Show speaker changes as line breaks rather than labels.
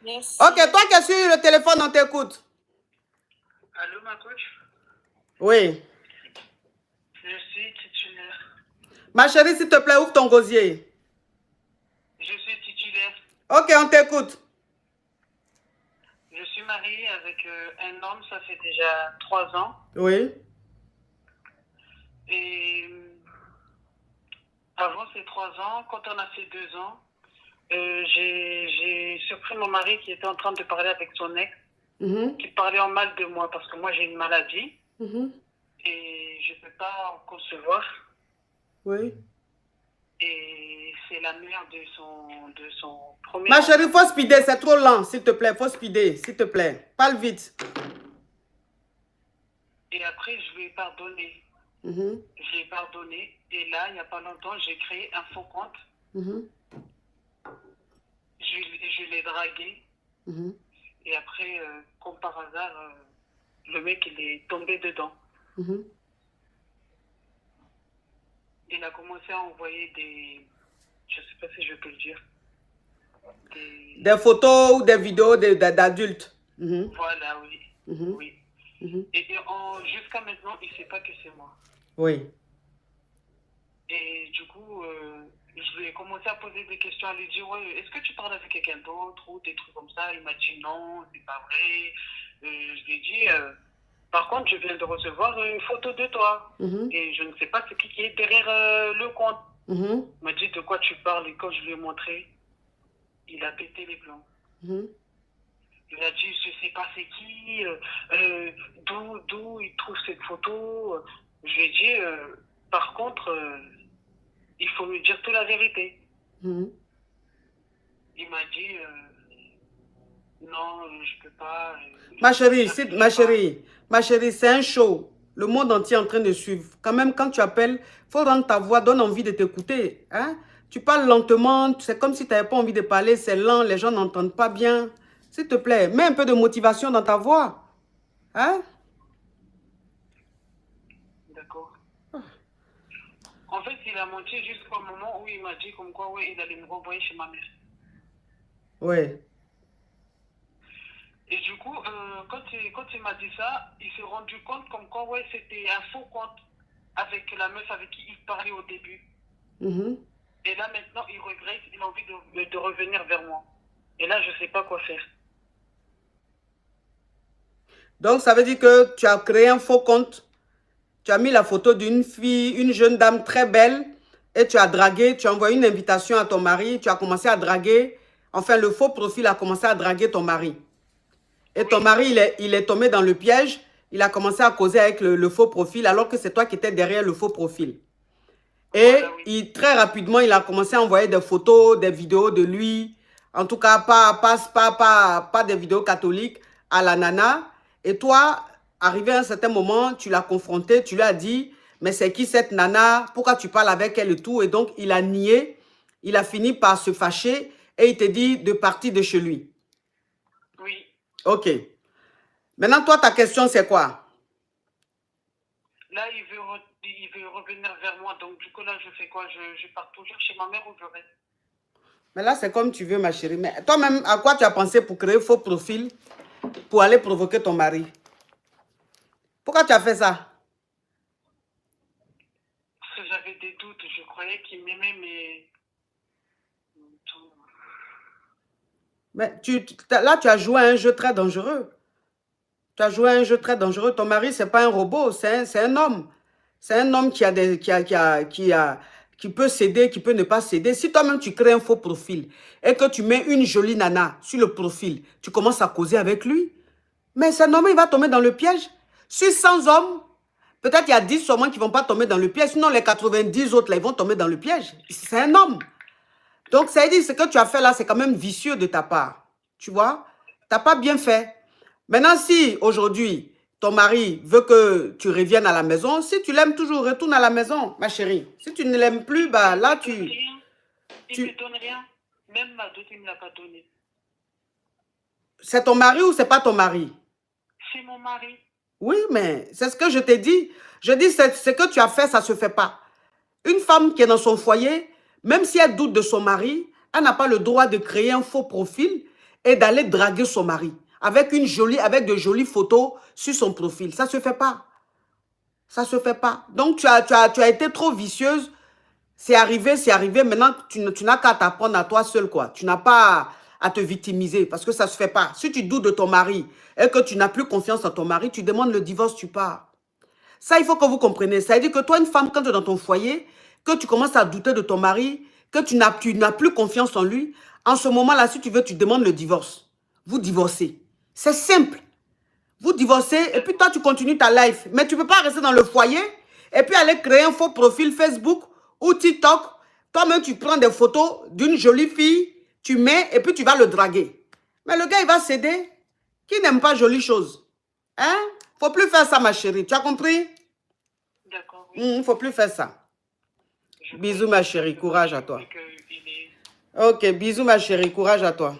Merci.
Ok, toi qui es sur le téléphone, on t'écoute.
Allô, ma coach?
Oui.
Je suis titulaire.
Ma chérie, s'il te plaît, ouvre ton gosier.
Je suis titulaire.
Ok, on t'écoute.
Je suis mariée avec un homme, ça fait déjà 3 ans.
Oui.
Et avant ces 3 ans, quand on a fait 2 ans, j'ai surpris mon mari qui était en train de parler avec son ex, qui parlait en mal de moi parce que moi j'ai une maladie et je ne peux pas en concevoir.
Oui.
Et c'est la mère de son premier
Ma
enfant.
chérie, faut speeder, c'est trop lent, s'il te plaît. Faut speeder, s'il te plaît. Parle vite.
Et après, je lui ai pardonné. Je lui ai pardonné. Et là, il n'y a pas longtemps, j'ai créé un faux compte. Je l'ai dragué. Et après, comme par hasard, le mec, il est tombé dedans. Il a commencé à envoyer des... Je ne sais pas si je peux le dire.
Des photos ou des vidéos d'adultes.
Voilà, oui. Oui. Et jusqu'à maintenant, il ne sait pas que c'est moi.
Oui.
Et du coup, je lui ai commencé à poser des questions, à lui dire, ouais, est-ce que tu parles avec quelqu'un d'autre ou des trucs comme ça? Il m'a dit non, c'est pas vrai. Je lui ai dit, par contre, je viens de recevoir une photo de toi. Et je ne sais pas ce qui est derrière le compte. Il m'a dit, de quoi tu parles? Et quand je lui ai montré, il a pété les plombs. Il a dit, je sais pas c'est qui, d'où il trouve cette photo. Je lui ai dit, par contre, il faut me dire toute la vérité. Il m'a dit, non, je peux pas.
Ma chérie, c'est un show. Le monde entier est en train de suivre. Quand même, quand tu appelles, il faut rendre ta voix, donne envie de t'écouter. Hein? Tu parles lentement, c'est comme si tu n'avais pas envie de parler, c'est lent, les gens n'entendent pas bien. S'il te plaît, mets un peu de motivation dans ta voix. Hein?
D'accord. En fait, il a menti jusqu'au moment où il m'a dit comme quoi, ouais, il allait me renvoyer chez ma mère.
Oui.
Et du coup, quand il m'a dit ça, il s'est rendu compte comme quoi, ouais, c'était un faux compte avec la meuf avec qui il parlait au début. Et là, maintenant, il regrette, il a envie de revenir vers moi. Et là, je ne sais pas quoi faire.
Donc, ça veut dire que tu as créé un faux compte. Tu as mis la photo d'une fille, une jeune dame très belle, et tu as dragué, tu as envoyé une invitation à ton mari, tu as commencé à draguer. Enfin, le faux profil a commencé à draguer ton mari. Et ton mari, il est tombé dans le piège. Il a commencé à causer avec le faux profil, alors que c'est toi qui étais derrière le faux profil. Et voilà, très rapidement, il a commencé à envoyer des photos, des vidéos de lui. En tout cas, pas des vidéos catholiques à la nana. Et toi, arrivé à un certain moment, tu l'as confronté, tu lui as dit, mais c'est qui cette nana? Pourquoi tu parles avec elle et tout? Et donc, il a nié. Il a fini par se fâcher et il te dit de partir de chez lui.
Oui.
Ok. Maintenant, toi, ta question, c'est quoi?
Là, il veut revenir vers moi. Donc, du coup, là, je fais quoi? Je pars toujours chez ma mère ou je reste?
Mais là, c'est comme tu veux, ma chérie. Mais toi-même, à quoi tu as pensé pour créer faux profil pour aller provoquer ton mari? Pourquoi tu as fait ça?
Parce que j'avais des doutes. Je croyais qu'il m'aimait, mais...
Mais là, tu as joué à un jeu très dangereux. Tu as joué à un jeu très dangereux. Ton mari, ce n'est pas un robot, c'est un homme. C'est un homme qui peut céder, qui peut ne pas céder. Si toi-même, tu crées un faux profil et que tu mets une jolie nana sur le profil, tu commences à causer avec lui. Mais cet homme, il va tomber dans le piège. Sur 100 hommes, peut-être il y a 10 seulement qui ne vont pas tomber dans le piège. Sinon, les 90 autres, là, ils vont tomber dans le piège. C'est un homme. Donc, ça veut dire ce que tu as fait là, c'est quand même vicieux de ta part. Tu vois? Tu n'as pas bien fait. Maintenant, si aujourd'hui, ton mari veut que tu reviennes à la maison, si tu l'aimes toujours, retourne à la maison, ma chérie. Si tu ne l'aimes plus, bah là,
Il ne me donne rien. Même ma dot, il ne me l'a pas donné.
C'est ton mari ou c'est pas ton mari?
C'est mon mari.
Oui, mais c'est ce que je t'ai dit. Je dis, ce que tu as fait, ça ne se fait pas. Une femme qui est dans son foyer, même si elle doute de son mari, elle n'a pas le droit de créer un faux profil et d'aller draguer son mari avec de jolies photos sur son profil. Ça ne se fait pas. Ça ne se fait pas. Donc, tu as été trop vicieuse. C'est arrivé, c'est arrivé. Maintenant, tu n'as qu'à t'apprendre à toi seul, quoi. Tu n'as pas à te victimiser parce que ça ne se fait pas. Si tu doutes de ton mari et que tu n'as plus confiance en ton mari, tu demandes le divorce, tu pars. Ça, il faut que vous compreniez. Ça veut dire que toi, une femme, quand tu es dans ton foyer, que tu commences à douter de ton mari, que tu n'as plus confiance en lui, en ce moment-là, si tu veux, tu demandes le divorce. Vous divorcez. C'est simple. Vous divorcez et puis toi, tu continues ta life. Mais tu ne peux pas rester dans le foyer et puis aller créer un faux profil Facebook ou TikTok. Toi-même, tu prends des photos d'une jolie fille, tu mets et puis tu vas le draguer. Mais le gars, il va céder. Qui n'aime pas jolies choses? Hein? Faut plus faire ça, ma chérie. Tu as compris?
D'accord, oui.
Faut plus faire ça. Bisous, ma chérie. Courage à toi.
Il est...
Ok, bisous, ma chérie. Courage à toi.